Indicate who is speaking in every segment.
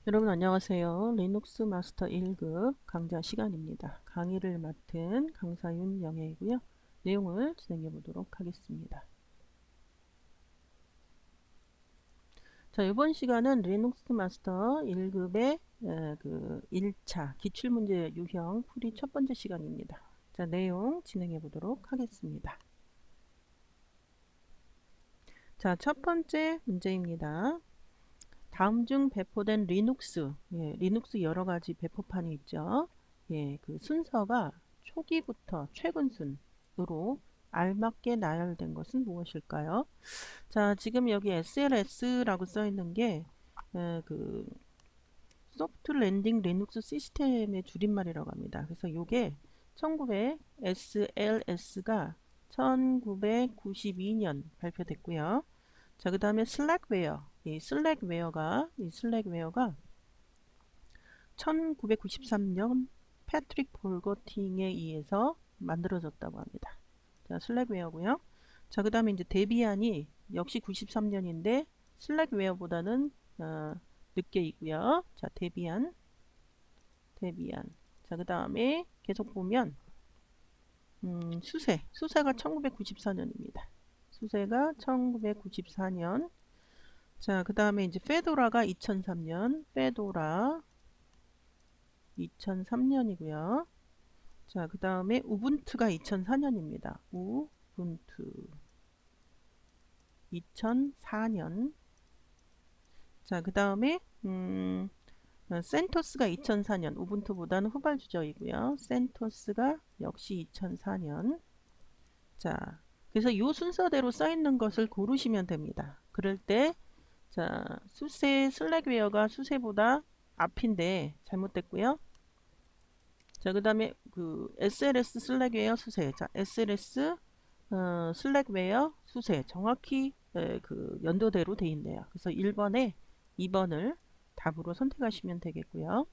Speaker 1: 여러분 안녕하세요. 리눅스 마스터 1급 강좌 시간입니다. 강의를 맡은 강사윤 영애이고요. 내용을 진행해 보도록 하겠습니다. 자, 이번 시간은 리눅스 마스터 1급의 그 1차 기출문제 유형 풀이 첫 번째 시간입니다. 자, 내용 진행해 보도록 하겠습니다. 자, 첫 번째 문제입니다. 다음 중 배포된 리눅스, 리눅스 여러 가지 배포판이 있죠. 그 순서가 초기부터 최근 순으로 알맞게 나열된 것은 무엇일까요? 자, 지금 여기 SLS라고 써 있는 게 그 소프트 랜딩 리눅스 시스템의 줄임말이라고 합니다. 그래서 이게 SLS가 1992년 발표됐고요. 자, 그 다음에 슬랙웨어. 이 슬랙웨어가 1993년 패트릭 볼거팅에 의해서 만들어졌다고 합니다. 자, 슬랙웨어고요. 자, 그 다음에 이제 데비안이 역시 93년인데 슬랙웨어보다는 늦게 있고요. 자, 데비안. 자, 그 다음에 계속 보면 수세가 1994년입니다. 수세가 1994년. 자, 그 다음에 이제 페도라가 2003년, 페도라 2003년이고요. 자, 그 다음에 우분투가 2004년입니다. 우분투 2004년. 자, 그 다음에 센토스가 2004년, 우분투보다는 후발주자이고요. 센토스가 역시 2004년. 자, 그래서 이 순서대로 써있는 것을 고르시면 됩니다. 그럴 때 자, 수세 슬랙웨어가 수세보다 앞인데 잘못됐고요. 자, 그 다음에 그 SLS 슬랙웨어 수세. 자, SLS 슬랙웨어 수세. 정확히 그 연도대로 돼 있네요. 그래서 1번에 2번을 답으로 선택하시면 되겠고요.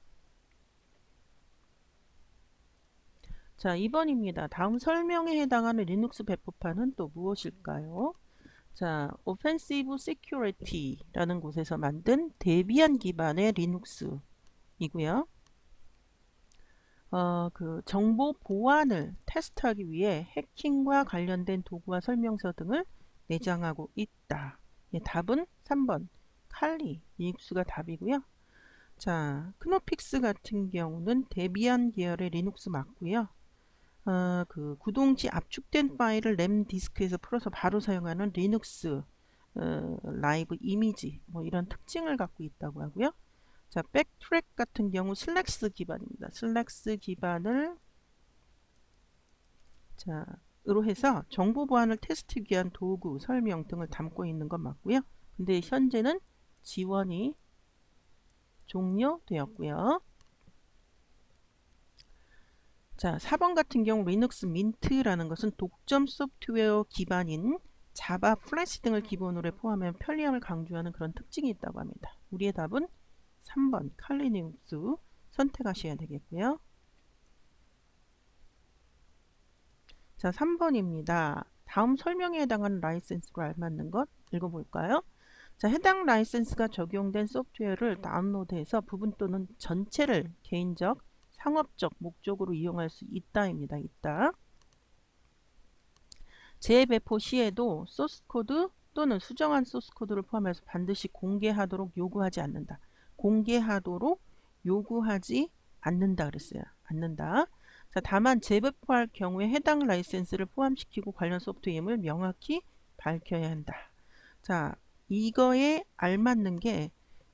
Speaker 1: 자, 2번입니다. 다음 설명에 해당하는 리눅스 배포판은 또 무엇일까요? 자, Offensive Security라는 곳에서 만든 데비안 기반의 리눅스이고요. 그 정보 보안을 테스트하기 위해 해킹과 관련된 도구와 설명서 등을 내장하고 있다. 답은 3번 칼리 리눅스가 답이고요. 자, 크노픽스 같은 경우는 데비안 계열의 리눅스 맞고요. 그 구동치 압축된 파일을 램 디스크에서 풀어서 바로 사용하는 리눅스 라이브 이미지 뭐 이런 특징을 갖고 있다고 하고요. 자, 백트랙 같은 경우 슬랙스 기반입니다. 슬랙스 기반을 자, 으로 해서 정보 보안을 테스트하기 위한 도구, 설명 등을 담고 있는 건 맞고요. 근데 현재는 지원이 종료되었고요. 자, 4번 같은 경우 리눅스 민트라는 것은 독점 소프트웨어 기반인 자바, 플래시 등을 기본으로 포함하면 편리함을 강조하는 그런 특징이 있다고 합니다. 우리의 답은 3번 칼리 리눅스 선택하셔야 되겠고요. 자, 3번입니다. 다음 설명에 해당하는 라이센스로 알맞는 것 읽어볼까요? 자, 해당 라이센스가 적용된 소프트웨어를 다운로드해서 부분 또는 전체를 개인적, 상업적 목적으로 이용할 수 있다입니다. 있다. 재배포 시에도 소스코드 또는 수정한 소스코드를 포함해서 반드시 공개하도록 요구하지 않는다. 공개하도록 요구하지 않는다 그랬어요. 않는다. 자, 다만 재배포할 경우에 해당 라이센스를 포함시키고 관련 소프트웨어임을 명확히 밝혀야 한다. 자, 이거에 알맞는 게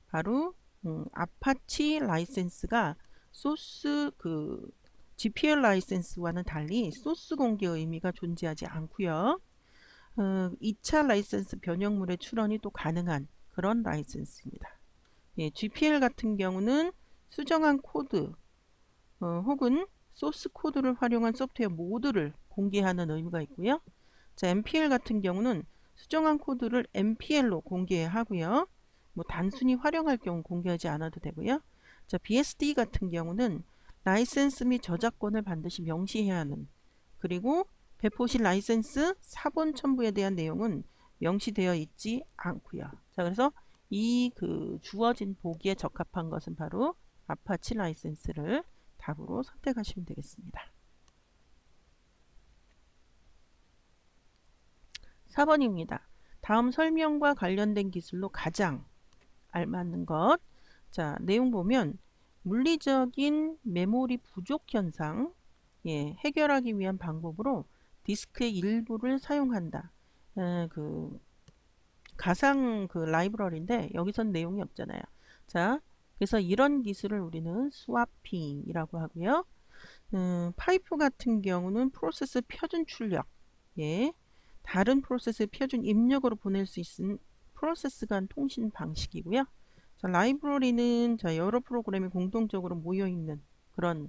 Speaker 1: 바로 아파치 라이센스가 소스 그 GPL 라이센스와는 달리 소스 공개 의미가 존재하지 않고요. 2차 라이센스 변형물의 출원이 또 가능한 그런 라이센스입니다. GPL 같은 경우는 수정한 코드 혹은 소스 코드를 활용한 소프트웨어 모드를 공개하는 의미가 있고요. 자, MPL 같은 경우는 수정한 코드를 MPL로 공개하고요. 뭐 단순히 활용할 경우 공개하지 않아도 되고요. 자, BSD 같은 경우는 라이센스 및 저작권을 반드시 명시해야 하는, 그리고 배포시 라이센스 사본 첨부에 대한 내용은 명시되어 있지 않고요. 자, 그래서 이 그 주어진 보기에 적합한 것은 바로 아파치 라이센스를 답으로 선택하시면 되겠습니다. 4번입니다. 다음 설명과 관련된 기술로 가장 알맞는 것. 자, 내용 보면 물리적인 메모리 부족 현상 해결하기 위한 방법으로 디스크의 일부를 사용한다. 그 가상 그 라이브러리인데 여기선 내용이 없잖아요. 자, 그래서 이런 기술을 우리는 스와핑이라고 하고요. 파이프 같은 경우는 프로세스 표준 출력, 다른 프로세스의 표준 입력으로 보낼 수 있는 프로세스 간 통신 방식이고요. 자, 라이브러리는 자, 여러 프로그램이 공동적으로 모여 있는 그런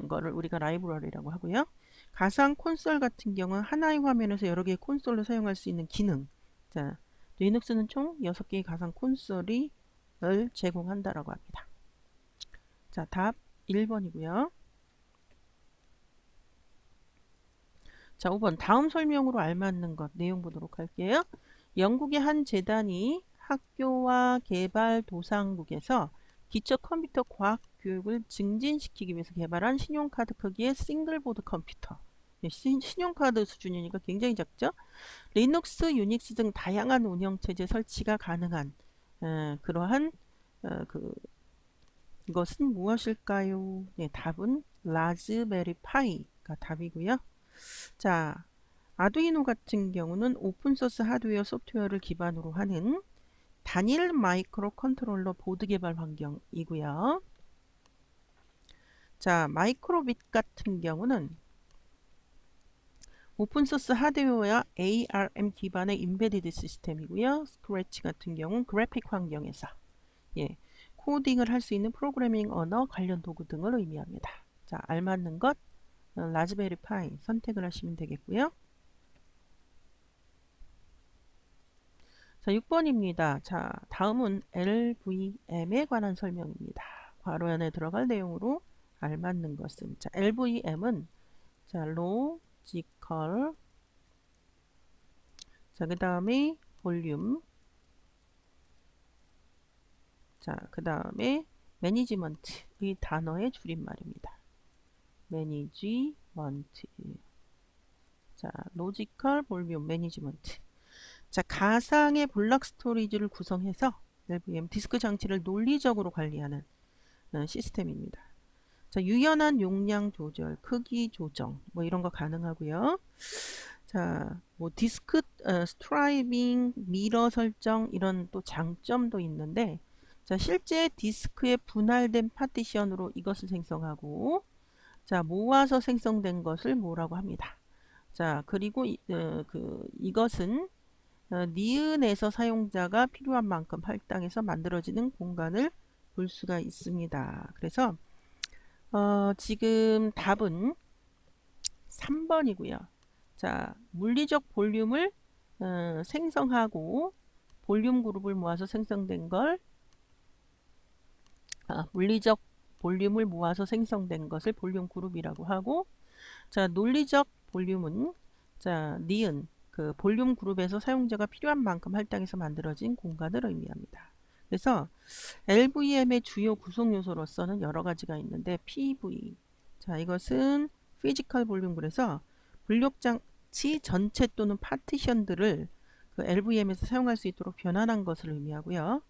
Speaker 1: 거를 우리가 라이브러리라고 하고요. 가상 콘솔 같은 경우는 하나의 화면에서 여러 개의 콘솔을 사용할 수 있는 기능. 자, 리눅스는 총 6개의 가상 콘솔을 제공한다라고 합니다. 자, 답 1번이고요. 자, 5번 다음 설명으로 알맞는 것 내용 보도록 할게요. 영국의 한 재단이 학교와 개발도상국에서 기초 컴퓨터 과학 교육을 증진시키기 위해서 개발한 신용카드 크기의 싱글보드 컴퓨터. 신용카드 수준이니까 굉장히 작죠. 리눅스, 유닉스 등 다양한 운영체제 설치가 가능한 그러한 이것은 무엇일까요? 네, 답은 라즈베리 파이가 답이고요. 자, 아두이노 같은 경우는 오픈소스 하드웨어 소프트웨어를 기반으로 하는 단일 마이크로 컨트롤러 보드 개발 환경이고요. 자, 마이크로빗 같은 경우는 오픈소스 하드웨어와 ARM 기반의 인베디드 시스템이고요. 스크래치 같은 경우는 그래픽 환경에서 코딩을 할 수 있는 프로그래밍 언어 관련 도구 등을 의미합니다. 자, 알맞는 것 라즈베리 파이 선택을 하시면 되겠고요. 자, 6번입니다. 자, 다음은 LVM에 관한 설명입니다. 괄호 안에 들어갈 내용으로 알맞는 것은 자, LVM은 자, 로지컬 자, 그 다음에 볼륨 자, 그 다음에 매니지먼트의 단어의 줄임말입니다. 매니지먼트 자, 로지컬 볼륨 매니지먼트 자, 가상의 블록 스토리지를 구성해서 LVM 디스크 장치를 논리적으로 관리하는 시스템입니다. 자, 유연한 용량 조절, 크기 조정 뭐 이런 거 가능하고요. 자, 뭐 디스크 스트라이빙, 미러 설정 이런 또 장점도 있는데 자, 실제 디스크에 분할된 파티션으로 이것을 생성하고 자, 모아서 생성된 것을 뭐라고 합니다. 자, 그리고 이것은 니은에서 사용자가 필요한 만큼 할당해서 만들어지는 공간을 볼 수가 있습니다. 그래서 지금 답은 3번이고요. 자, 물리적 볼륨을 생성하고 볼륨 그룹을 모아서 생성된 걸 물리적 볼륨을 모아서 생성된 것을 볼륨 그룹이라고 하고 자, 논리적 볼륨은 자, 니은 그 볼륨 그룹에서 사용자가 필요한 만큼 할당해서 만들어진 공간을 의미합니다. 그래서 LVM의 주요 구성 요소로서는 여러 가지가 있는데 PV 자, 이것은 피지컬 볼륨 그래서 블록장치 전체 또는 파티션들을 그 LVM에서 사용할 수 있도록 변환한 것을 의미하고요.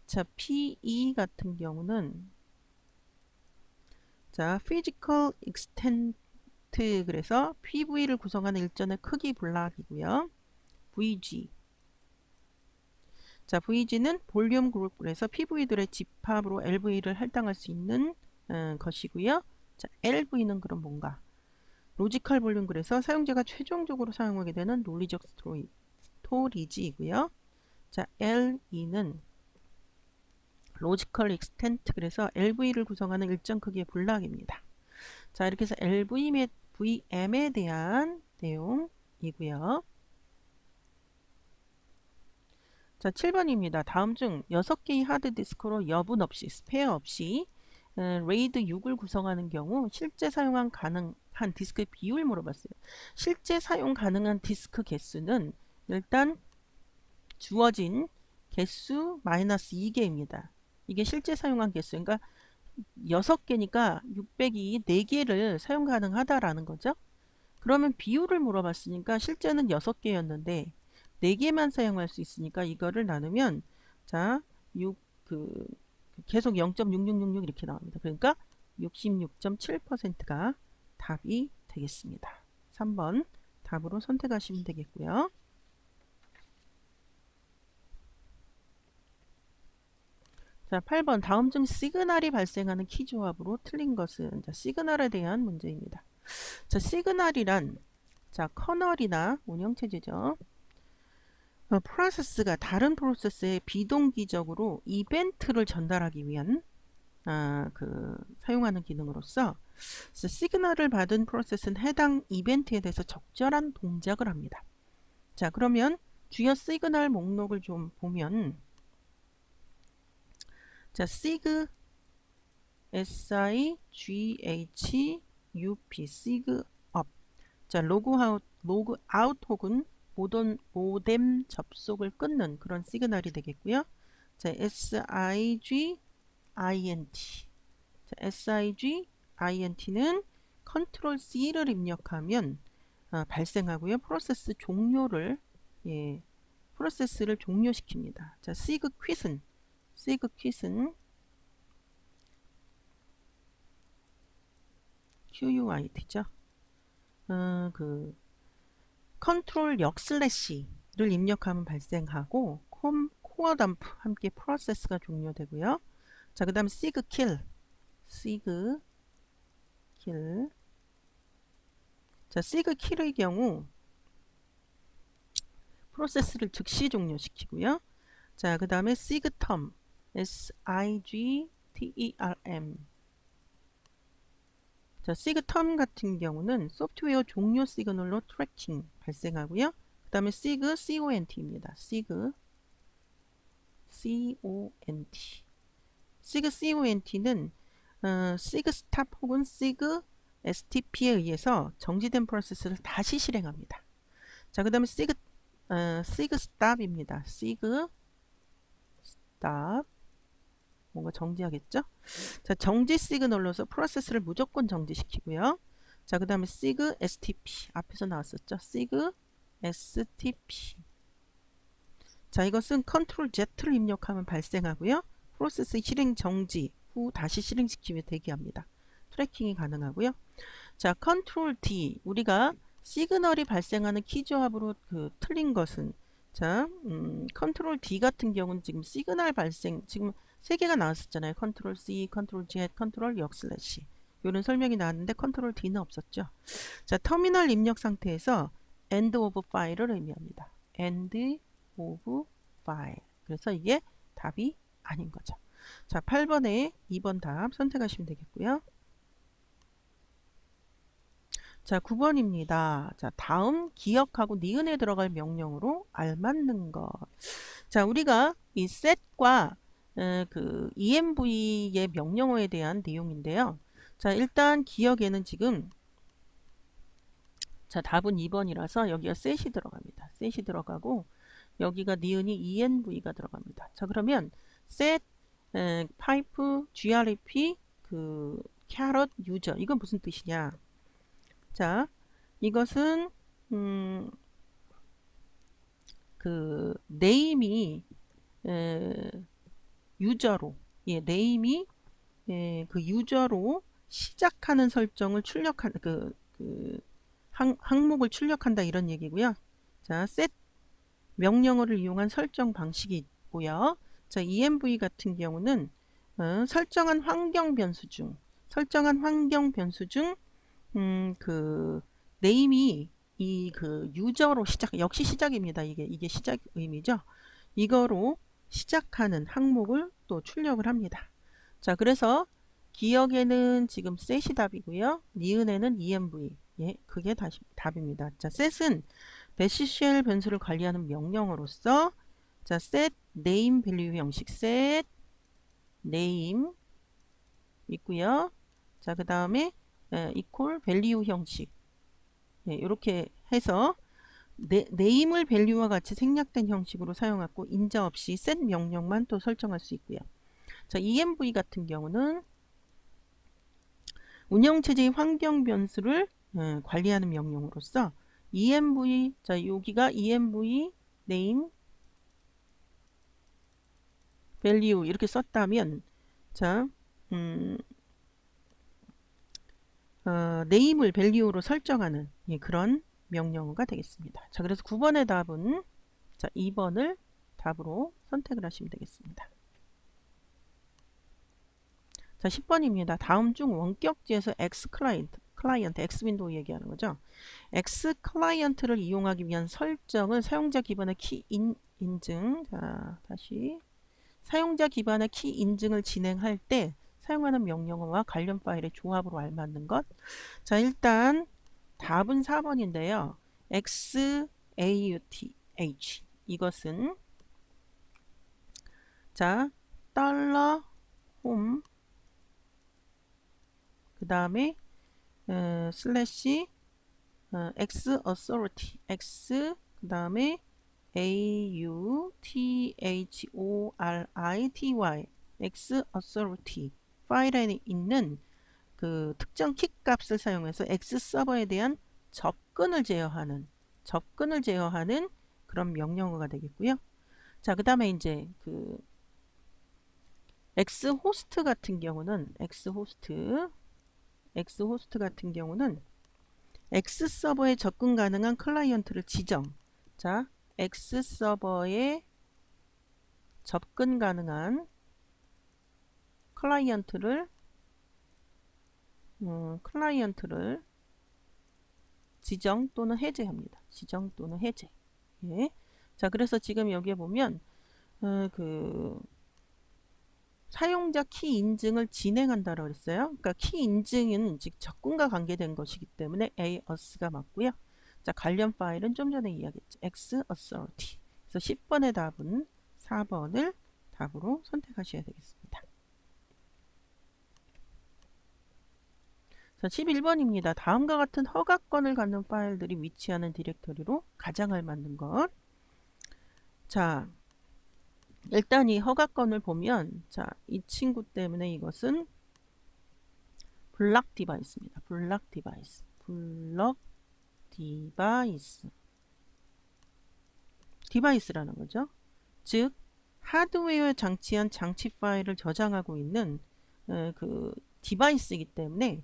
Speaker 1: 자, PE 같은 경우는 자, 피지컬 익스텐트 그래서 PV를 구성하는 일정의 크기 블록이고요. VG 자, VG는 볼륨 그룹 그래서 PV들의 집합으로 LV를 할당할 수 있는 것이고요. 자, LV는 그럼 뭔가? 로지컬 볼륨 그래서 사용자가 최종적으로 사용하게 되는 논리적 스토리지이고요. 자, LE는 로지컬 익스텐트 그래서 LV를 구성하는 일정 크기의 블록입니다. 자, 이렇게 해서 LVM에 대한 내용이고요. 자, 7번입니다. 다음 중 6개의 하드디스크로 여분 없이 스페어 없이 레이드 6을 구성하는 경우 실제 사용 가능한 디스크 비율 물어봤어요. 실제 사용 가능한 디스크 개수는 일단 주어진 개수 마이너스 2개입니다. 이게 실제 사용한 개수. 그러니까 6개니까 600이 4개를 사용 가능하다라는 거죠. 그러면 비율을 물어봤으니까 실제는 6개였는데 4개만 사용할 수 있으니까 이거를 나누면 자, 6 계속 0.6666 이렇게 나옵니다. 그러니까 66.7%가 답이 되겠습니다. 3번 답으로 선택하시면 되겠고요. 자, 8번 다음 중 시그널이 발생하는 키 조합으로 틀린 것은 자, 시그널에 대한 문제입니다. 자, 시그널이란 자, 커널이나 운영체제죠. 프로세스가 다른 프로세스에 비동기적으로 이벤트를 전달하기 위한 사용하는 기능으로서 시그널을 받은 프로세스는 해당 이벤트에 대해서 적절한 동작을 합니다. 자, 그러면 주요 시그널 목록을 좀 보면 자, sig, si, gh, up, sig up. 자, 로그아웃 혹은 모뎀 접속을 끊는 그런 시그널이 되겠고요. 자, sig, int. 자, sig, int는 컨트롤 C를 입력하면 발생하고요. 프로세스 종료를 프로세스를 종료시킵니다. 자, sig quit은 QUIT죠. 컨트롤 역슬래시를 입력하면 발생하고 코어 덤프 함께 프로세스가 종료되고요. 자, 그 다음 sig kill. 자, sig kill의 경우 프로세스를 즉시 종료시키고요. 자, 그 다음에 sigterm. sigterm. 자, sigterm 같은 경우는 소프트웨어 종료 시그널로 트래킹 발생하고요. 그 다음에 sigcont입니다. sigcont는 sigstop 혹은 sigstp에 의해서 정지된 프로세스를 다시 실행합니다. 자, 그 다음에 sigstop입니다. sigstop 뭔가 정지하겠죠? 자, 정지 시그널로서 프로세스를 무조건 정지시키고요. 자, 그 다음에 sig stp 앞에서 나왔었죠? sig stp. 자, 이것은 컨트롤 Z를 입력하면 발생하고요. 프로세스 실행 정지 후 다시 실행시키며 대기합니다. 트래킹이 가능하고요. 자, 컨트롤 D 우리가 시그널이 발생하는 키 조합으로 틀린 것은 자, 컨트롤 D 같은 경우는 지금 시그널 발생 지금 3개가 나왔었잖아요. 컨트롤 C, 컨트롤 Z, 컨트롤 역슬래시. 이런 설명이 나왔는데 컨트롤 D는 없었죠. 자, 터미널 입력 상태에서 end of file을 의미합니다. end of file. 그래서 이게 답이 아닌 거죠. 자, 8번에 2번 답 선택하시면 되겠고요. 자, 9번입니다. 자, 다음 기억하고 니은에 들어갈 명령으로 알맞는 것. 자, 우리가 이 set과 env의 명령어에 대한 내용인데요. 자, 일단 기억에는 지금 자, 답은 2번이라서 여기가 set이 들어갑니다. set이 들어가고 여기가 니은이 env가 들어갑니다. 자, 그러면 set pipe grep carrot user 이건 무슨 뜻이냐? 자, 이것은 네임이 유저로 네임이 유저로 시작하는 설정을 출력한 항목을 출력한다 이런 얘기고요. 자, set 명령어를 이용한 설정 방식이 있고요. 자, env 같은 경우는 설정한 환경 변수 중 네임이 유저로 역시 시작입니다. 이게 시작 의미죠. 이거로 시작하는 항목을 또 출력을 합니다. 자, 그래서 기억에는 지금 set이 답이고요. 니은에는 env. 예, 그게 답입니다. 자, set은 배시쉘 변수를 관리하는 명령어로서 자, set name value 형식 set name 있고요. 자, 그 다음에 equal value 형식 이렇게 해서 네임을 밸류와 같이 생략된 형식으로 사용하고 인자 없이 set 명령만 또 설정할 수 있고요. 자, env 같은 경우는 운영체제의 환경 변수를 관리하는 명령으로서 env, 자, 여기가 env name value 이렇게 썼다면, 자, 네임을 value로 설정하는 그런 명령어가 되겠습니다. 자, 그래서 9번의 답은, 자, 2번을 답으로 선택을 하시면 되겠습니다. 자, 10번입니다. 다음 중 원격지에서 X 클라이언트, X 윈도우 얘기하는 거죠. X 클라이언트를 이용하기 위한 설정은 사용자 기반의 키 인증. 자, 다시 사용자 기반의 키 인증을 진행할 때 사용하는 명령어와 관련 파일의 조합으로 알맞는 것. 자, 일단 답은 4번인데요. XAUTH 이것은, 자, 달러 홈 그 다음에 슬래시 X authority X 그 다음에 AUTHORITY X authority 파일에 있는 그 특정 키 값을 사용해서 X 서버에 대한 접근을 제어하는 그런 명령어가 되겠고요. 자, 그 다음에 이제 그 X 호스트 같은 경우는 X 서버에 접근 가능한 클라이언트를 지정. 자, X 서버에 접근 가능한 클라이언트를 지정 또는 해제합니다. 지정 또는 해제. 예. 자, 그래서 지금 여기에 보면 그 사용자 키 인증을 진행한다라고 했어요. 그러니까 키 인증은 즉 접근과 관계된 것이기 때문에 A, us가 맞고요. 자, 관련 파일은 좀 전에 이야기했죠. X authority. 그래서 10번의 답은 4번을 답으로 선택하셔야 되겠습니다. 자, 11번입니다. 다음과 같은 허가권을 갖는 파일들이 위치하는 디렉터리로 가장 알맞는 것. 자, 일단 이 허가권을 보면, 자, 이 친구 때문에 이것은 블럭 디바이스입니다. 블럭 디바이스라는 거죠. 즉 하드웨어에 장치한 장치 파일을 저장하고 있는 그 디바이스이기 때문에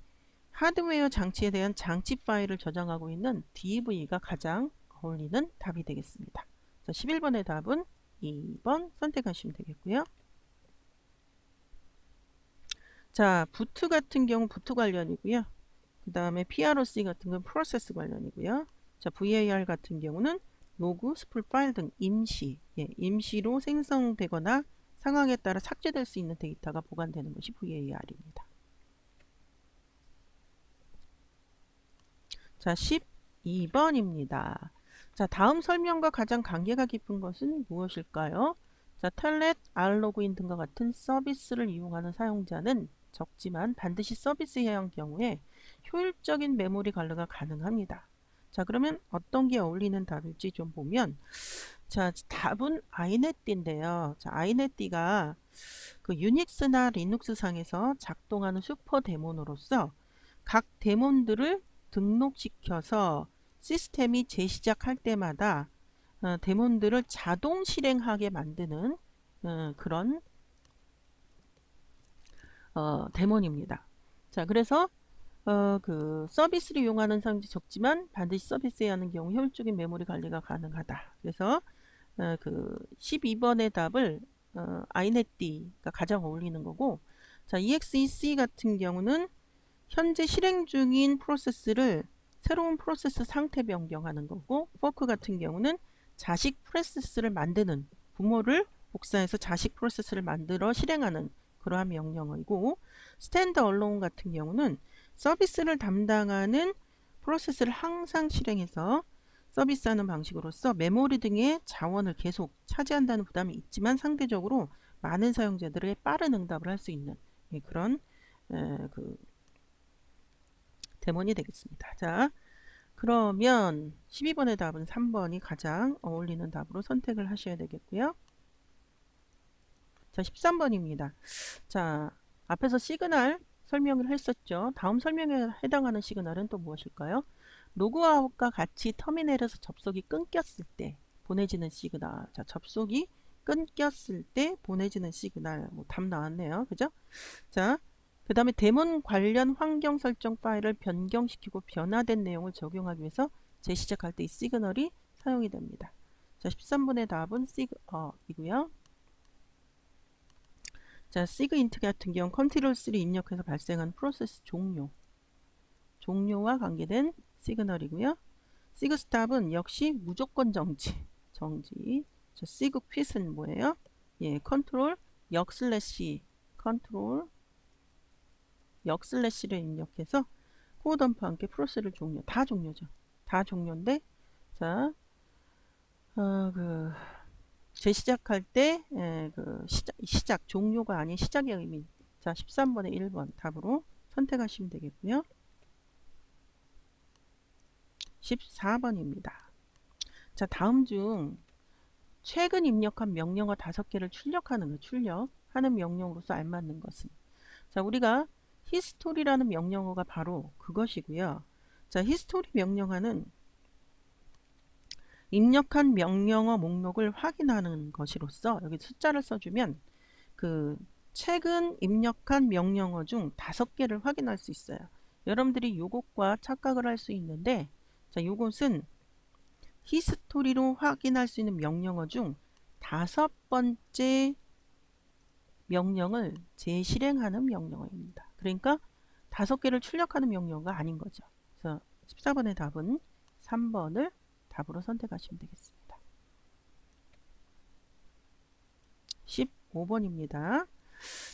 Speaker 1: 하드웨어 장치에 대한 장치 파일을 저장하고 있는 DV가 가장 어울리는 답이 되겠습니다. 자, 11번의 답은 2번 선택하시면 되겠고요. 자, 부트 같은 경우 부트 관련이고요. 그 다음에 PROC 같은 건 프로세스 관련이고요. 자, VAR 같은 경우는 로그, 스풀 파일 등 임시로 생성되거나 상황에 따라 삭제될 수 있는 데이터가 보관되는 것이 VAR입니다. 자, 12번입니다. 자, 다음 설명과 가장 관계가 깊은 것은 무엇일까요? 자, 텔넷, R로그인 등과 같은 서비스를 이용하는 사용자는 적지만 반드시 서비스해야 할 경우에 효율적인 메모리 관리가 가능합니다. 자, 그러면 어떤 게 어울리는 답일지 좀 보면, 자, 답은 iNetD인데요. 자, iNetD가 그 유닉스나 리눅스 상에서 작동하는 슈퍼 데몬으로서 각 데몬들을 등록시켜서 시스템이 재시작할 때마다 데몬들을 자동 실행하게 만드는 그런 데몬입니다. 자, 그래서 그 서비스를 이용하는 사람들이 적지만 반드시 서비스해야 하는 경우 효율적인 메모리 관리가 가능하다. 그래서 그 12번의 답을 iNetD가 가장 어울리는 거고, 자, EXEC 같은 경우는 현재 실행 중인 프로세스를 새로운 프로세스 상태 변경하는 거고, 포크 같은 경우는 자식 프로세스를 만드는, 부모를 복사해서 자식 프로세스를 만들어 실행하는 그러한 명령어이고, 스탠드 얼론 같은 경우는 서비스를 담당하는 프로세스를 항상 실행해서 서비스하는 방식으로서 메모리 등의 자원을 계속 차지한다는 부담이 있지만 상대적으로 많은 사용자들의 빠른 응답을 할 수 있는 그런 그 데몬이 되겠습니다. 자, 그러면 12번의 답은 3번이 가장 어울리는 답으로 선택을 하셔야 되겠고요. 자, 13번입니다. 자, 앞에서 시그널 설명을 했었죠. 다음 설명에 해당하는 시그널은 또 무엇일까요? 로그아웃과 같이 터미널에서 접속이 끊겼을 때 보내지는 시그널. 자, 접속이 끊겼을 때 보내지는 시그널. 뭐 답 나왔네요. 그죠? 자, 그 다음에 데몬 관련 환경 설정 파일을 변경시키고 변화된 내용을 적용하기 위해서 재시작할 때 이 시그널이 사용이 됩니다. 자, 13번의 답은 이고요. 자, 시그인트 같은 경우 컨트롤 3 입력해서 발생한 프로세스 종료와 관계된 시그널이고요. 시그 스탑은 역시 무조건 정지. 자, 시그 퀴트는 뭐예요? 예, 컨트롤 역슬래시를 입력해서 코어 덤프와 함께 프로세스를 종료. 다 종료죠. 다 종료인데, 자, 재시작할 때, 시작, 종료가 아닌 시작의 의미. 자, 13번에 1번 답으로 선택하시면 되겠고요. 14번입니다. 자, 다음 중 최근 입력한 명령어 5개를 출력하는 명령으로서 알맞는 것은? 자, 우리가 히스토리라는 명령어가 바로 그것이고요. 자, 히스토리 명령어는 입력한 명령어 목록을 확인하는 것이로서 여기 숫자를 써주면 그 최근 입력한 명령어 중 5개를 확인할 수 있어요. 여러분들이 요것과 착각을 할 수 있는데, 자, 요것은 히스토리로 확인할 수 있는 명령어 중 5번째 명령을 재실행하는 명령어입니다. 그러니까 5개를 출력하는 명령어가 아닌 거죠. 그래서 14번의 답은 3번을 답으로 선택하시면 되겠습니다. 15번입니다.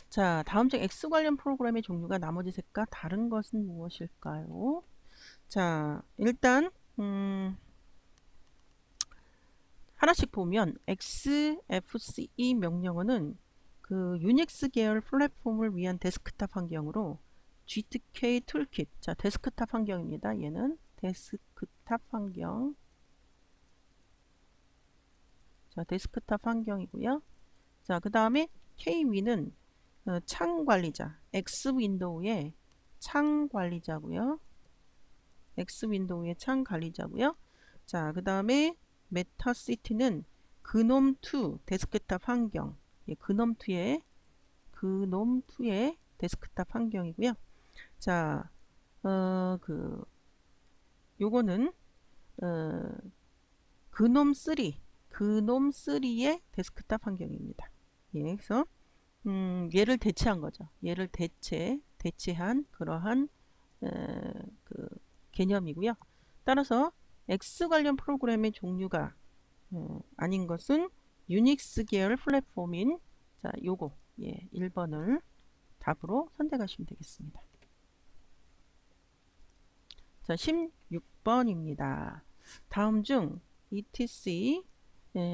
Speaker 1: 자, 다음 중 X 관련 프로그램의 종류가 나머지 셋과 다른 것은 무엇일까요? 자, 일단 하나씩 보면 XFCE 명령어는 그 유닉스 계열 플랫폼을 위한 데스크탑 환경으로 GTK 툴킷, 자, 데스크탑 환경입니다. 얘는 데스크탑 환경. 자, 데스크탑 환경이고요. 자, 그 다음에 KW는 창 관리자, X 윈도우의 창 관리자고요. X 윈도우의 창 관리자고요. 자, 그 다음에 메타시티는 그놈2 데스크탑 환경. 예, 그놈2의 데스크탑 환경이고요. 자, 요거는 그놈3의 데스크탑 환경입니다. 예, 그래서 얘를 대체한 거죠. 얘를 대체한 그러한 그 개념이고요. 따라서 X 관련 프로그램의 종류가 아닌 것은 유닉스 계열 플랫폼인, 자, 요거, 예, 1번을 답으로 선택하시면 되겠습니다. 자, 16번입니다. 다음 중 etc,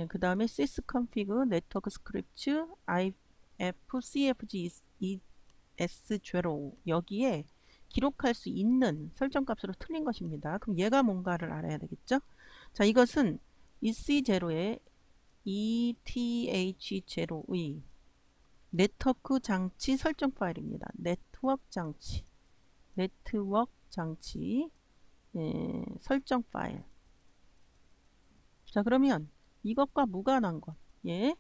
Speaker 1: 그 다음에 sysconfig, network script, ifcfg es0 여기에 기록할 수 있는 설정값으로 틀린 것입니다. 그럼 얘가 뭔가를 알아야 되겠죠? 자, 이것은 EC0의 ETH0의 네트워크 장치 설정 파일입니다. 네트워크 장치 설정 파일. 자, 그러면 이것과 무관한 것, 예,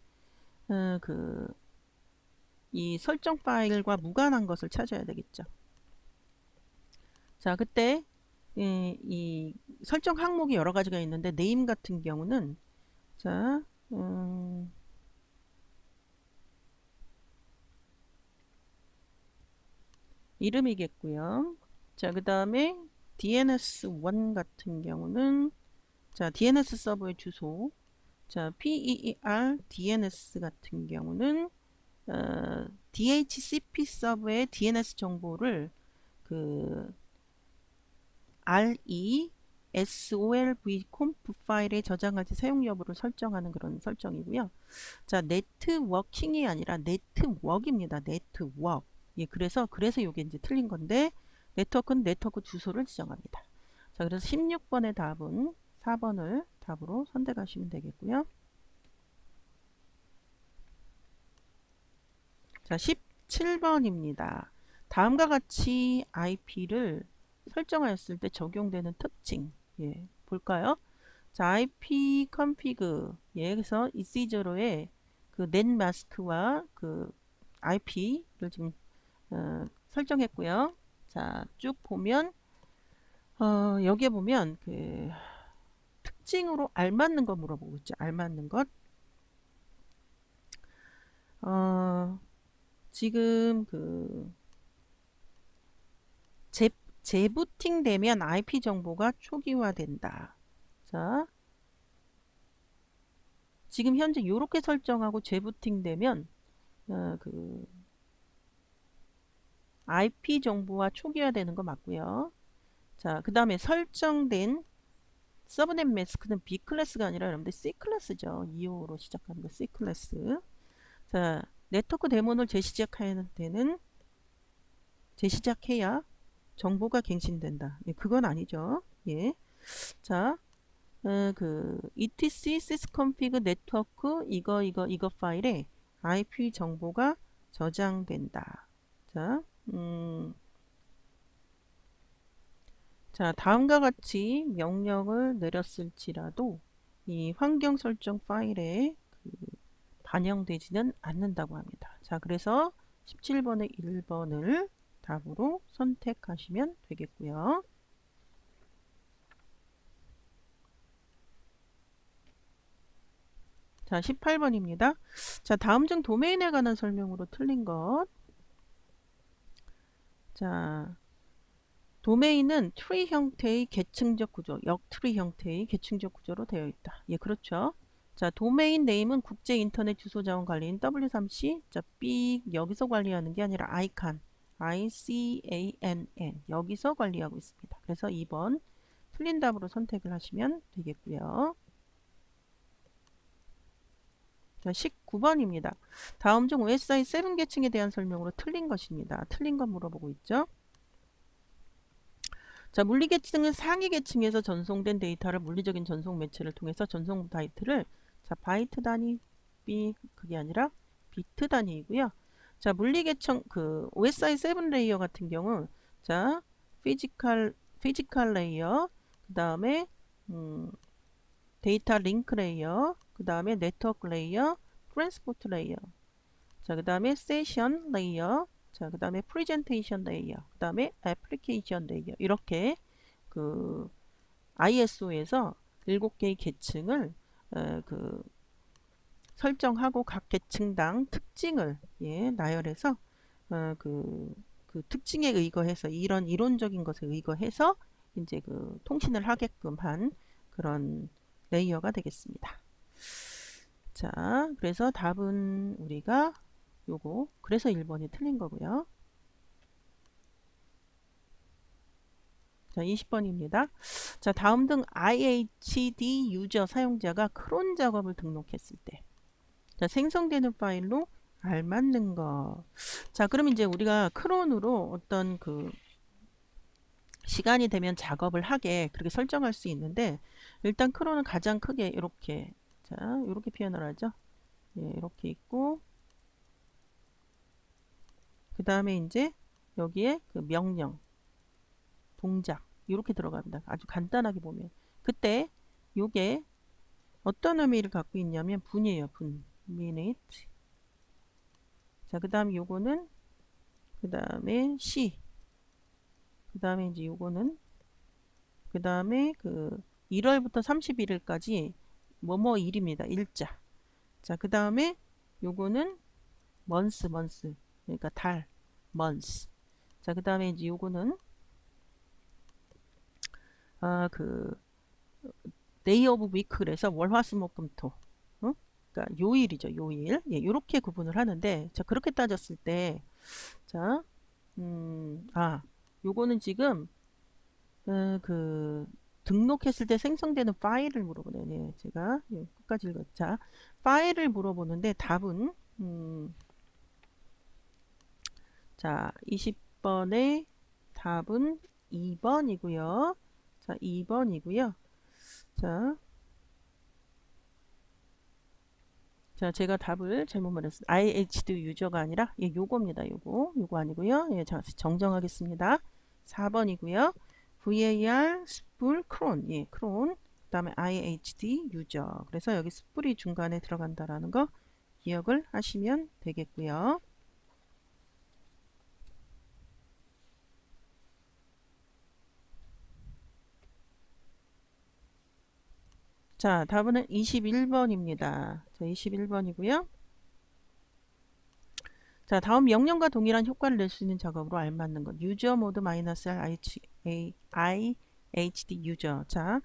Speaker 1: 이 설정 파일과 무관한 것을 찾아야 되겠죠. 자, 그때 이 설정 항목이 여러 가지가 있는데 네임 같은 경우는, 자, 이름이겠고요. 자, 그 다음에 DNS1 같은 경우는, 자, DNS 서버의 주소. 자, PER DNS 같은 경우는 DHCP 서버의 DNS 정보를 그 RESOLV conf 파일에 저장할 때 사용 여부를 설정하는 그런 설정이고요. 자, 네트워킹이 아니라 네트워크입니다. 네트워크. 예, 그래서 이게 이제 틀린 건데, 네트워크는 네트워크 주소를 지정합니다. 자, 그래서 16번의 답은 4번을 답으로 선택하시면 되겠고요. 자, 17번입니다. 다음과 같이 IP를 설정하였을 때 적용되는 특징. 예, 볼까요? 자, IP config. 예, 그래서 EC0의 그 net mask와 그 IP를 지금 설정했고요. 자, 쭉 보면 여기에 보면 그 특징으로 알맞는 거 물어보고 있죠. 알맞는 것. 지금 그 재부팅 되면 IP 정보가 초기화된다. 자, 지금 현재 이렇게 설정하고 재부팅 되면 그 IP 정보와 초기화되는 거 맞고요. 자, 그 다음에 설정된 서브넷 매스크는 B 클래스가 아니라 여러분들 C 클래스죠. 2호로 시작합니다. C 클래스. 자, 네트워크 데모를 재시작해야 정보가 갱신된다. 예, 그건 아니죠. 예. 자, 그 etc sysconfig 네트워크 이거 파일에 IP 정보가 저장된다. 자, 자, 다음과 같이 명령을 내렸을지라도 이 환경 설정 파일에 반영되지는 않는다고 합니다. 자, 그래서 17번의 1번을 답으로 선택하시면 되겠고요. 자, 18번입니다. 자, 다음 중 도메인에 관한 설명으로 틀린 것. 자, 도메인은 트리 형태의 계층적 구조, 역트리 형태의 계층적 구조로 되어 있다. 예, 그렇죠. 자, 도메인 네임은 국제 인터넷 주소 자원 관리인 W3C. 자, B 여기서 관리하는 게 아니라 ICANN, ICANN 여기서 관리하고 있습니다. 그래서 2번 틀린 답으로 선택을 하시면 되겠고요. 자, 19번입니다. 다음 중 OSI 7 계층에 대한 설명으로 틀린 것입니다. 틀린 건 물어보고 있죠. 자, 물리 계층은 상위 계층에서 전송된 데이터를 물리적인 전송 매체를 통해서 전송 바이트를 자, 바이트 단위 B 그게 아니라 비트 단위이고요. 자, 물리 계층 그 OSI 7 레이어 같은 경우 자, 피지컬 레이어 그다음에 데이터 링크 레이어 그다음에 네트워크 레이어 트랜스포트 레이어 자, 그 다음에 세션 레이어 자, 그 다음에 프레젠테이션 레이어 그 다음에 애플리케이션 레이어 이렇게 그 ISO에서 7개의 계층을 그 설정하고 각 계층당 특징을 예, 나열해서 그 특징에 의거해서 이런 이론적인 것에 의거해서 이제 그 통신을 하게끔 한 그런 레이어가 되겠습니다. 자, 그래서 답은 우리가 요거 그래서 1번이 틀린 거고요. 자, 20번입니다. 자, 다음 등 IHD 유저 사용자가 크론 작업을 등록했을 때 자, 생성되는 파일로 알맞는 거. 자, 그럼 이제 우리가 크론으로 어떤 그 시간이 되면 작업을 하게 그렇게 설정할 수 있는데 일단 크론은 가장 크게 이렇게 자, 이렇게 표현을 하죠. 예, 이렇게 있고 그 다음에 이제 여기에 그 명령, 동작 이렇게 들어갑니다. 아주 간단하게 보면 그때 요게 어떤 의미를 갖고 있냐면 분이에요. 분, minute. 자, 그 다음 요거는 그 다음에 C. 그 다음에 이제 요거는 그 다음에 그 1월부터 31일까지 뭐뭐 일입니다. 일자. 자, 그 다음에 요거는 month. 그러니까 달, months. 자, 그 다음에 이제 요거는 그 데이 오브 위크 그래서 월화수목금토. 어? 그러니까 요일이죠. 요일. 예, 요렇게 구분을 하는데 자, 그렇게 따졌을 때 자, 요거는 지금 그 등록했을 때 생성되는 파일을 물어보네요. 네, 제가 예, 끝까지 읽었죠. 자, 파일을 물어보는데 답은 자, 20번의 답은 2번이고요. 자, 2번이고요. 자, 제가 답을 잘못 말했어요. IHD 유저가 아니라 예, 요겁니다. 요거 아니고요. 예, 자, 정정하겠습니다. 4번이고요. VAR 스풀 크론. 예, 크론. 그다음에 IHD 유저. 그래서 여기 스풀이 중간에 들어간다라는 거 기억을 하시면 되겠고요. 자, 답은 21번입니다. 자, 21번이고요. 자, 다음 명령과 동일한 효과를 낼 수 있는 작업으로 알맞는 것. 유저 모드 -R IHD 유저. 자,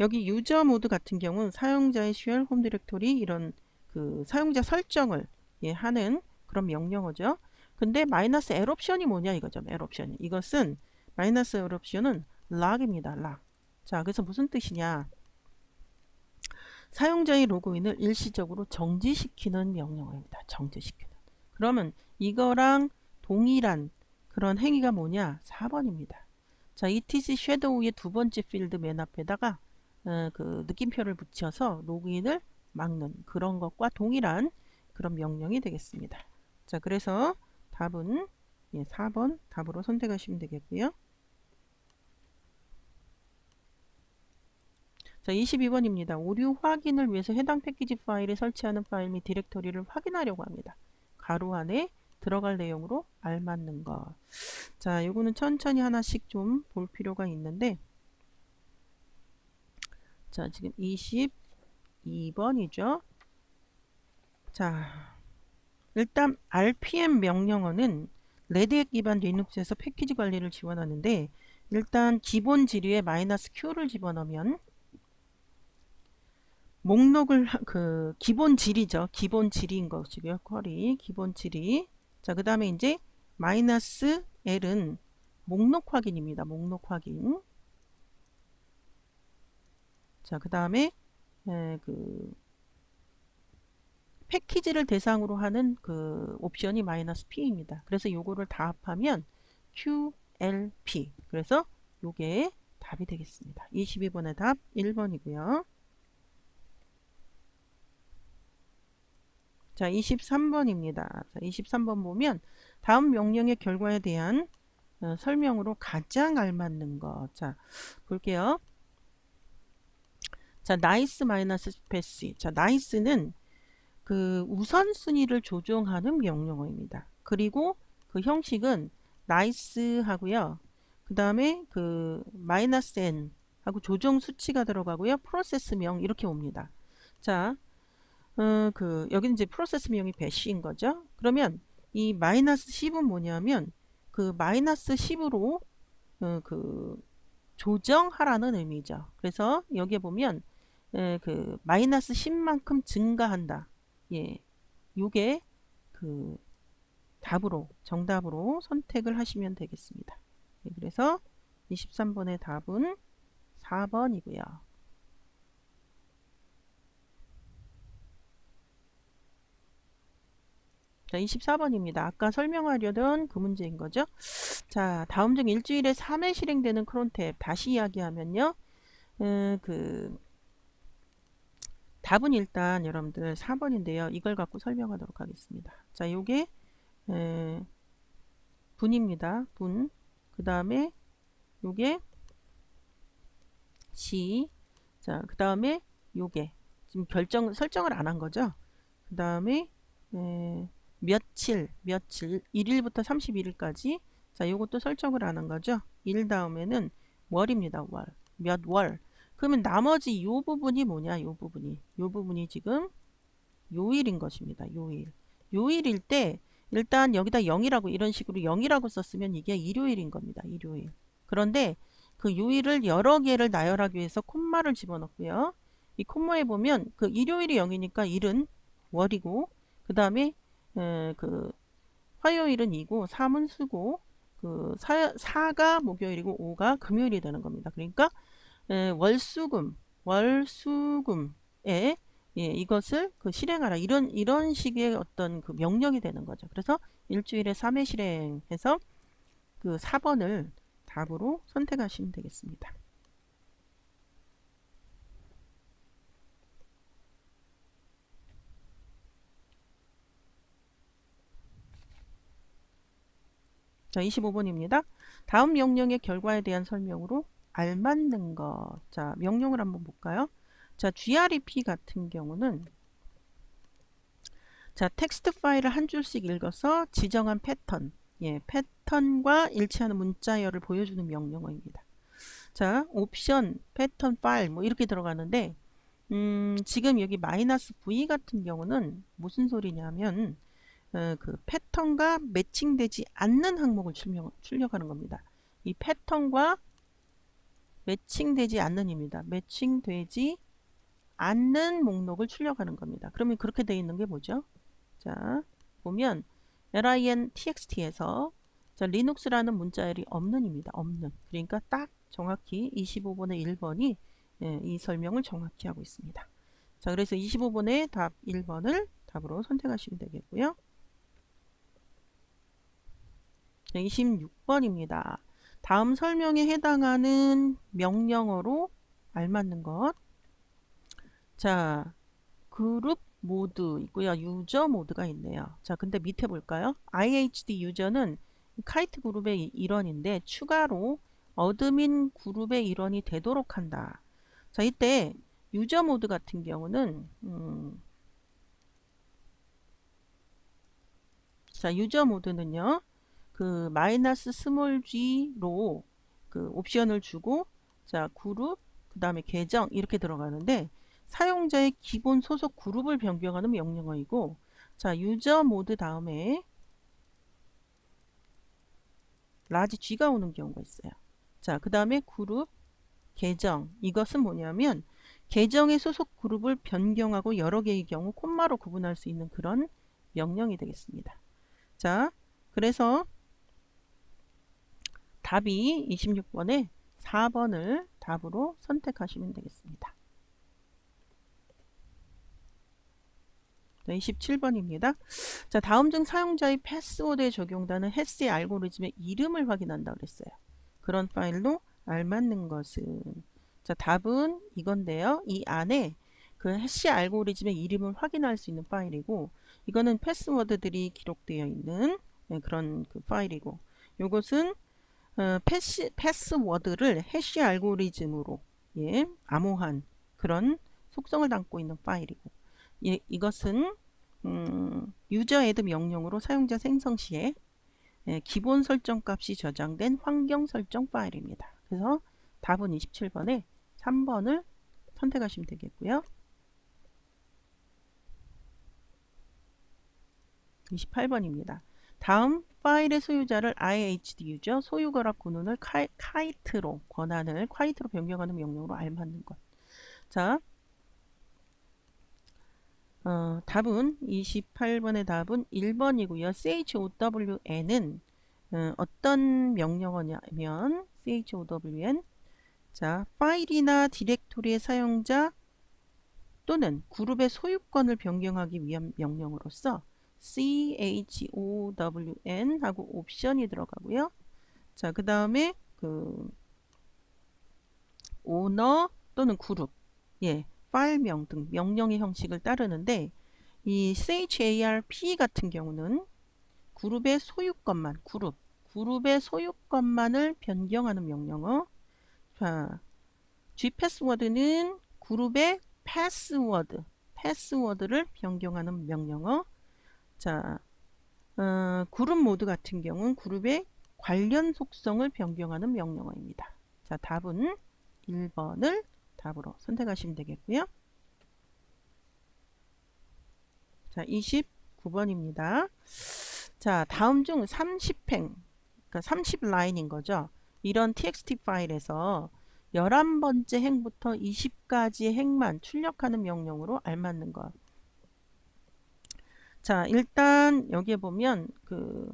Speaker 1: 여기 유저 모드 같은 경우는 사용자의 쉘, 홈 디렉토리 이런 그 사용자 설정을 예, 하는 그런 명령어죠. 근데 -L 옵션이 뭐냐 이거죠. L 옵션이. 이것은 -L 옵션은 락입니다. 락. 자, 그래서 무슨 뜻이냐? 사용자의 로그인을 일시적으로 정지시키는 명령어입니다. 정지시키는. 그러면 이거랑 동일한 그런 행위가 뭐냐? 4번입니다. 자, ETC 섀도우의 두 번째 필드 맨 앞에다가 그 느낌표를 붙여서 로그인을 막는 그런 것과 동일한 그런 명령이 되겠습니다. 자, 그래서 답은 예, 4번 답으로 선택하시면 되겠고요. 자, 22번입니다. 오류 확인을 위해서 해당 패키지 파일에 설치하는 파일 및 디렉터리를 확인하려고 합니다. 가로 안에 들어갈 내용으로 알맞는 것. 자, 요거는 천천히 하나씩 좀 볼 필요가 있는데, 자, 지금 22번이죠. 자, 일단 RPM 명령어는 레드햇 기반 리눅스에서 패키지 관리를 지원하는데, 일단 기본 지류에 -Q를 집어넣으면 목록을 그 기본 질이죠. 기본 질인 것이고요. 쿼리 기본 질이. 자, 그 다음에 이제 -L은 목록 확인입니다. 목록 확인. 자, 그 다음에 그 패키지를 대상으로 하는 그 옵션이 -P입니다. 그래서 요거를 다 합하면 QLP. 그래서 요게 답이 되겠습니다. 22번의 답 1번이고요. 자, 23번입니다. 자, 23번 보면 다음 명령의 결과에 대한 설명으로 가장 알맞는 것. 자, 볼게요. 자, 나이스 마이너스 스페시. 자, 나이스는 그 우선순위를 조정하는 명령어입니다. 그리고 그 형식은 나이스 하고요. 그 다음에 그 마이너스 n 하고 조정 수치가 들어가고요. 프로세스명 이렇게 옵니다. 자, 여기는 이제 프로세스 명이 배시인 거죠. 그러면 이 -10은 뭐냐면 그 -10으로 그 조정하라는 의미죠. 그래서 여기에 보면 그 -10만큼 증가한다. 예, 요게 그 답으로 정답으로 선택을 하시면 되겠습니다. 네, 그래서 23번의 답은 4번이고요. 자, 24번입니다. 아까 설명하려던 그 문제인 거죠. 자, 다음 중 일주일에 3회 실행되는 크론탭 다시 이야기하면요. 그 답은 일단 여러분들 4번인데요. 이걸 갖고 설명하도록 하겠습니다. 자, 요게 분입니다. 분. 그 다음에 요게 시. 자, 그 다음에 요게 지금 설정을 안 한 거죠. 그 다음에 며칠 1일부터 31일까지. 자, 요것도 설정을 안 한 거죠. 일 다음에는 월입니다. 월. 몇 월. 그러면 나머지 요 부분이 뭐냐? 요 부분이 지금 요일인 것입니다. 요일. 요일일 때 일단 여기다 0이라고 이런 식으로 0이라고 썼으면 이게 일요일인 겁니다. 일요일. 그런데 그 요일을 여러 개를 나열하기 위해서 콤마를 집어넣고요. 이 콤마에 보면 그 일요일이 0이니까 일은 월이고 그 다음에 그 화요일은 2고 3은 수고 그 4가 목요일이고 5가 금요일이 되는 겁니다. 그러니까 월수금에 예, 이것을 그 실행하라 이런 식의 어떤 그 명령이 되는 거죠. 그래서 일주일에 3회 실행해서 그 4번을 답으로 선택하시면 되겠습니다. 자, 25번입니다. 다음 명령의 결과에 대한 설명으로 알맞는 것. 자, 명령을 한번 볼까요? 자, grep 같은 경우는 자, 텍스트 파일을 한 줄씩 읽어서 지정한 패턴, 패턴과 일치하는 문자열을 보여주는 명령어입니다. 자, 옵션, 패턴, 파일 뭐 이렇게 들어가는데 지금 여기 -v 같은 경우는 무슨 소리냐면 그 패턴과 매칭되지 않는 항목을 출력하는 겁니다. 이 패턴과 매칭되지 않는입니다. 매칭되지 않는 목록을 출력하는 겁니다. 그러면 그렇게 되어 있는 게 뭐죠? 자, 보면 lintxt에서 자, 리눅스라는 문자열이 없는입니다. 없는. 그러니까 딱 정확히 25번의 1번이 이 설명을 정확히 하고 있습니다. 자, 그래서 25번의 답 1번을 답으로 선택하시면 되겠고요. 26번입니다. 다음 설명에 해당하는 명령어로 알맞는 것. 자, 그룹 모드 있고요. 유저 모드가 있네요. 자, 근데 밑에 볼까요? IHD 유저는 카이트 그룹의 일원인데 추가로 어드민 그룹의 일원이 되도록 한다. 자, 이때 유저 모드 같은 경우는 자, 유저 모드는요. 그 -g로 그 옵션을 주고 자, 그룹 그다음에 계정 이렇게 들어가는데 사용자의 기본 소속 그룹을 변경하는 명령어이고 자, 유저 모드 다음에 라지 G가 오는 경우가 있어요. 자, 그 다음에 그룹, 계정 이것은 뭐냐면 계정의 소속 그룹을 변경하고 여러 개의 경우 콤마로 구분할 수 있는 그런 명령이 되겠습니다. 자, 그래서 답이 26번에 4번을 답으로 선택하시면 되겠습니다. 27번입니다. 자, 다음 중 사용자의 패스워드에 적용되는 해시 알고리즘의 이름을 확인한다 그랬어요. 그런 파일로 알맞는 것은 자, 답은 이건데요. 이 안에 그 해시 알고리즘의 이름을 확인할 수 있는 파일이고 이거는 패스워드들이 기록되어 있는 그런 그 파일이고 요것은 패스워드를 해시 알고리즘으로 암호한 그런 속성을 담고 있는 파일이고 이것은 유저 애드 명령으로 사용자 생성 시에 기본 설정 값이 저장된 환경 설정 파일입니다. 그래서 답은 27번에 3번을 선택하시면 되겠고요. 28번입니다. 다음 파일의 소유자를 IHD 유저 소유 결합 군원을 카이트로 권한을 카이트로 변경하는 명령으로 알맞는 것. 자, 답은 28번의 답은 1번이고요. CHOWN은 어떤 명령어냐면 CHOWN 자, 파일이나 디렉토리의 사용자 또는 그룹의 소유권을 변경하기 위한 명령으로서 CHOWN 하고 옵션이 들어가고요. 자, 그 다음에 그 오너 또는 그룹 파일명 등 명령의 형식을 따르는데 이 CHARP 같은 경우는 그룹의 소유권만 그룹의 소유권만을 변경하는 명령어. 자, G패스워드는 그룹의 패스워드를 변경하는 명령어. 자, 그룹 모드 같은 경우는 그룹의 관련 속성을 변경하는 명령어입니다. 자, 답은 1번을 답으로 선택하시면 되겠고요. 자, 29번입니다. 자, 다음 중 30행, 그러니까 30라인인 거죠. 이런 txt 파일에서 11번째 행부터 20가지의 행만 출력하는 명령으로 알맞는 것. 자, 일단 여기에 보면 그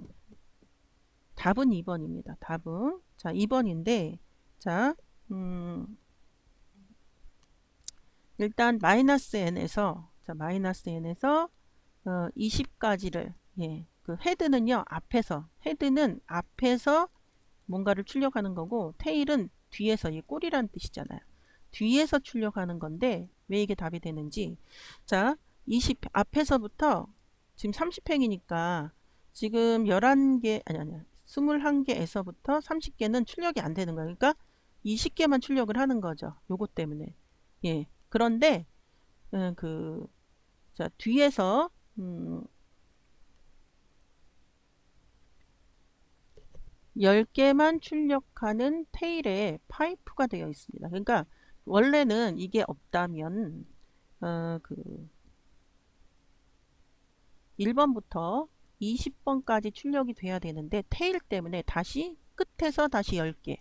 Speaker 1: 답은 2번입니다. 답은 자, 2번인데 자, 일단 -n에서 자, -n에서 20가지를 그 헤드는요. 헤드는 앞에서 뭔가를 출력하는 거고 테일은 뒤에서 이 꼬리라는 뜻이잖아요. 뒤에서 출력하는 건데 왜 이게 답이 되는지 자, 20 앞에서부터 지금 30행이니까 지금 11개 아니 21개에서부터 30개는 출력이 안 되는 거예요. 그러니까 20개만 출력을 하는 거죠. 요거 때문에. 예. 그런데 자, 뒤에서 10개만 출력하는 테일에 파이프가 되어 있습니다. 그러니까 원래는 이게 없다면 1번부터 20번까지 출력이 돼야 되는데 테일 때문에 다시 끝에서 다시 10개.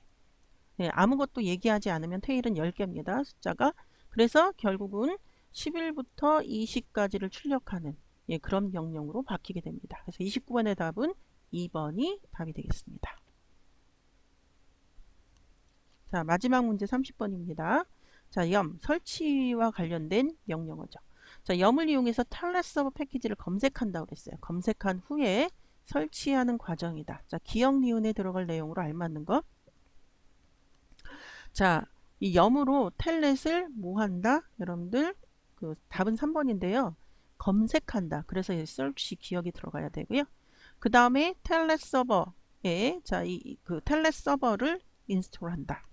Speaker 1: 네, 아무것도 얘기하지 않으면 테일은 10개입니다. 숫자가. 그래서 결국은 11부터 20까지를 출력하는 그런 명령으로 바뀌게 됩니다. 그래서 29번의 답은 2번이 답이 되겠습니다. 자, 마지막 문제 30번입니다. 자, 설치와 관련된 명령어죠. 자, 염을 이용해서 텔넷 서버 패키지를 검색한다고 그랬어요. 검색한 후에 설치하는 과정이다. 자, 기억 니은에 들어갈 내용으로 알맞는 것. 자, 이 염으로 텔넷을 뭐 한다? 여러분들 답은 3번인데요. 검색한다. 그래서 이 search 기억이 들어가야 되고요. 그 다음에 텔넷 서버에 텔넷 서버를 인스톨한다.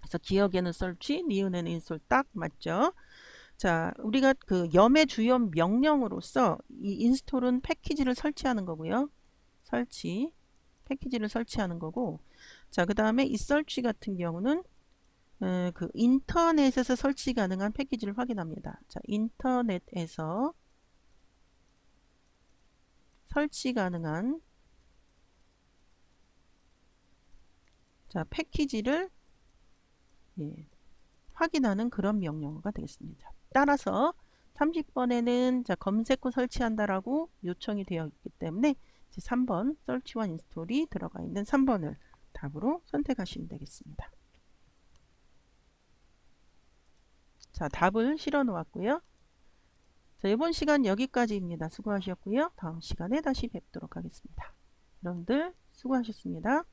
Speaker 1: 그래서 기억에는 search, 니은에는 install 딱 맞죠? 자, 우리가 염의 주요 명령으로서 이 인스톨은 패키지를 설치하는 거고요. 패키지를 설치하는 거고. 자, 그 다음에 이 search 같은 경우는 인터넷에서 설치 가능한 패키지를 확인합니다. 자, 인터넷에서 설치 가능한 패키지를 확인하는 그런 명령어가 되겠습니다. 따라서 30번에는 검색 후 설치한다라고 요청이 되어 있기 때문에 3번 설치와 인스톨이 들어가 있는 3번을 답으로 선택하시면 되겠습니다. 자, 답을 실어 놓았고요. 자, 이번 시간 여기까지입니다. 수고하셨고요. 다음 시간에 다시 뵙도록 하겠습니다. 여러분들 수고하셨습니다.